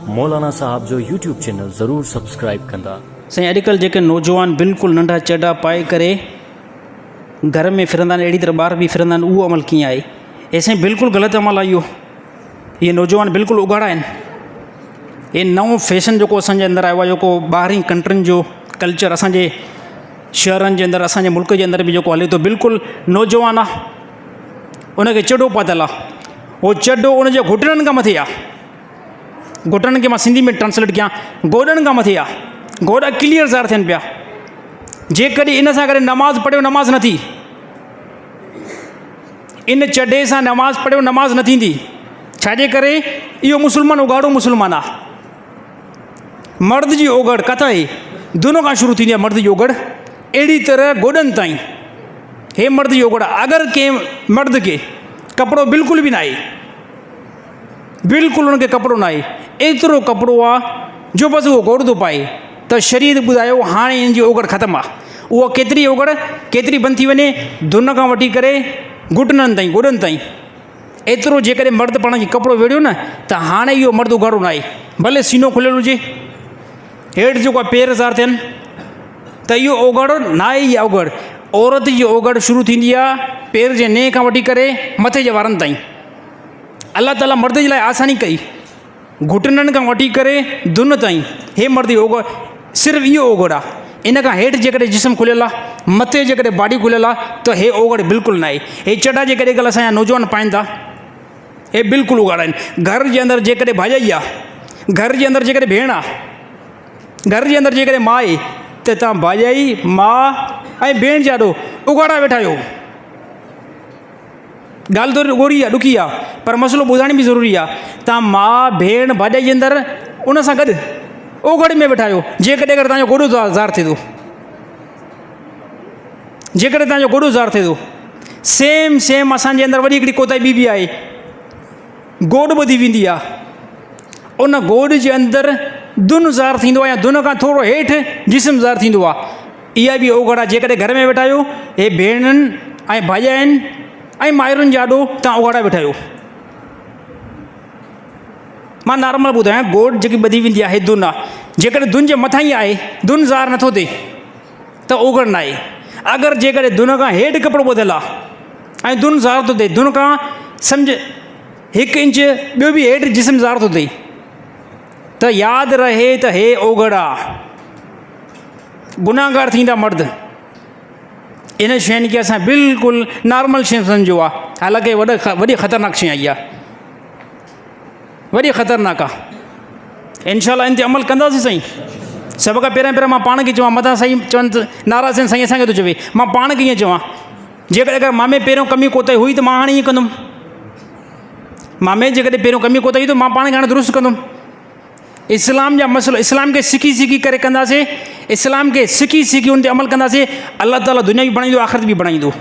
मौलाना साहब जो YouTube channel ज़रूर subscribe कंदा। साईं अॼुकल्ह जेके नौजवान बिल्कुलु नंढा चॾा पाए करे घर में फिरंदा आहिनि, अहिड़ी तरह ॿार बि फिरंदा आहिनि, उहो अमल कीअं आहे? हे साईं बिल्कुलु ग़लति अमल आहे इहो। इहे नौजवान बिल्कुलु उघाड़ा आहिनि। हे नओं फैशन जेको असांजे अंदरि आयो आहे, जेको ॿाहिरीं कंट्रियुनि जो कल्चर असांजे शहरनि जे अंदरि, असांजे मुल्क जे अंदरि बि जेको हले थो, बिल्कुलु नौजवान आहे, उनखे चॾो पातल आहे। उहो चॾो उनजे घुटननि खां मथे आहे। घुटननि खे मां सिंधी में ट्रांसलेट कयां, गोॾनि खां मथे आहे। गोॾा क्लियर ज़ाहिर थियनि पिया। जेकॾहिं इन सां करे नमाज़ पढ़ियो, नमाज़ न थी। इन चॾे सां नमाज़ पढ़ियो, नमाज़ न थींदी। छाजे करे? इहो मुस्लमान उघाड़ो मुस्लमान आहे। मर्द जी ओगड़ किथां आहे? दुनो खां शुरू थींदी आहे मर्द जी ओगड़, अहिड़ी तरह गोॾनि ताईं। हे मर्द जी ओगड़ आहे। अगरि कंहिं मर्द खे कपिड़ो बिल्कुलु बि न आहे, बिल्कुलु उनखे कपिड़ो न आहे, एतिरो कपिड़ो आहे जो बसि उहो गोड़ थो पाए, त शरीर ॿुधायो हाणे इन जी ओगड़ ख़तमु आहे। उहा केतिरी ओगड़, केतिरी बंदि थी वञे? दुन खां वठी करे घुटननि ताईं, गोॾनि ताईं। एतिरो जेकॾहिं मर्द पाण खे कपिड़ो वेड़ियो न, त हाणे इहो मर्द उघाड़ो न आहे। भले सीनो खुलियल हुजे, हेठि जेको आहे पेर ज़ाहिर थियनि, त इहो ओगड़ न आहे। इहा ओगड़, औरत जी ओगड़ शुरू थींदी आहे पेर जे नेह खां वठी करे मथे जे वारनि ताईं। अलाह ताला मर्द जे लाइ आसानी कई, घुटननि खां वठी करे दुन ताईं। हे मर्द जी ओगड़, सिर्फ़ु इहो ओगड़ आहे। इन खां हेठि जेकॾहिं जिस्म खुलियल आहे, मथे जेकॾहिं बॉडी खुलियल आहे, त हे ओगड़ बिल्कुलु न आहे। हे चॾा जेकॾहिं अॼुकल्ह असांजा नौजवान पाइनि था, हे बिल्कुलु उघाड़ा आहिनि। घर जे अंदरि जेकॾहिं भाॼाई आहे, घर जे अंदरि जेकॾहिं भेण आहे, घर जे अंदरि जेकॾहिं माउ आहे, त तव्हां भाॼाई, माउ ऐं भेण जा ॾो उघाड़ा वेठा आहियो। ॻाल्हि त ॻोरी आहे, ॾुखी आहे, पर मसइलो ॿुधाइण बि ज़रूरी आहे। तव्हां माउ, भेण, भाॼाई जे अंदरि उन सां गॾु ओगड़ में वेठा आहियो। जेकॾहिं अगरि तव्हांजो गोॾो ज़ाहिर थिए थो, जेकॾहिं तव्हांजो गोॾो ज़ाहिर थिए थो, सेम असांजे अंदरि वॾी हिकिड़ी कोताही ॿी बि आहे। गोॾ ॿधी वेंदी आहे, उन गोॾ जे अंदरि दुन ज़ाहिर थींदो आहे, या दुन खां थोरो हेठि जिस्म ज़ाहिर थींदो आहे। इहा बि ओगड़ आहे। जेकॾहिं घर में वेठा आहियो, हे भेणनि ऐं भाॼाइनि ऐं माइरुनि जा ॾो तव्हां उघाड़ा वेठा आहियो। मां नॉर्मल ॿुधायां, गोॾ जेकी ॿधी वेंदी आहे, दुन आहे। जेकॾहिं दुन जे मथां ई आहे, दुन ज़ाहिर नथो थिए, त ओगड़ न आहे। अगरि जेकॾहिं दुन खां हेठि कपिड़ो ॿधियलु आहे ऐं दुन ज़ाहिर थो थिए, दुन खां सम्झ 1 इंच ॿियो बि हेठि जिस्म ज़ाहिर थो थिए, त यादि रहे त हे ओगड़ आहे। गुनाहगार थींदा मर्द। इन शयुनि खे असां बिल्कुलु नॉर्मल शइ सम्झो आहे, हालांकि वॾी ख़तरनाक शइ आई आहे, वॾी ख़तरनाक आहे। इनशाअल्लाह इन ते अमल कंदासीं साईं। सभ खां पहिरियों मां पाण खे चवां, मथां साईं चवनि त नाराज़ आहिनि, साईं असांखे थो चवे, मां पाण खे ईअं चवां, जेकॾहिं अगरि मां में पहिरियों कमी कोताही हुई, त मां हाणे ईअं कंदुमि। मां में जेकॾहिं पहिरियों कमी कोताही, त मां पाण खे हाणे दुरुस्त कंदुमि। इस्लाम जा मसइला, इस्लाम खे सिखी करे कंदासीं, इस्लाम खे सिखी उन ते अमल कंदासीं, अलाह ताला दुनिया बि बणाईंदो, आख़िरत बि बणाईंदो।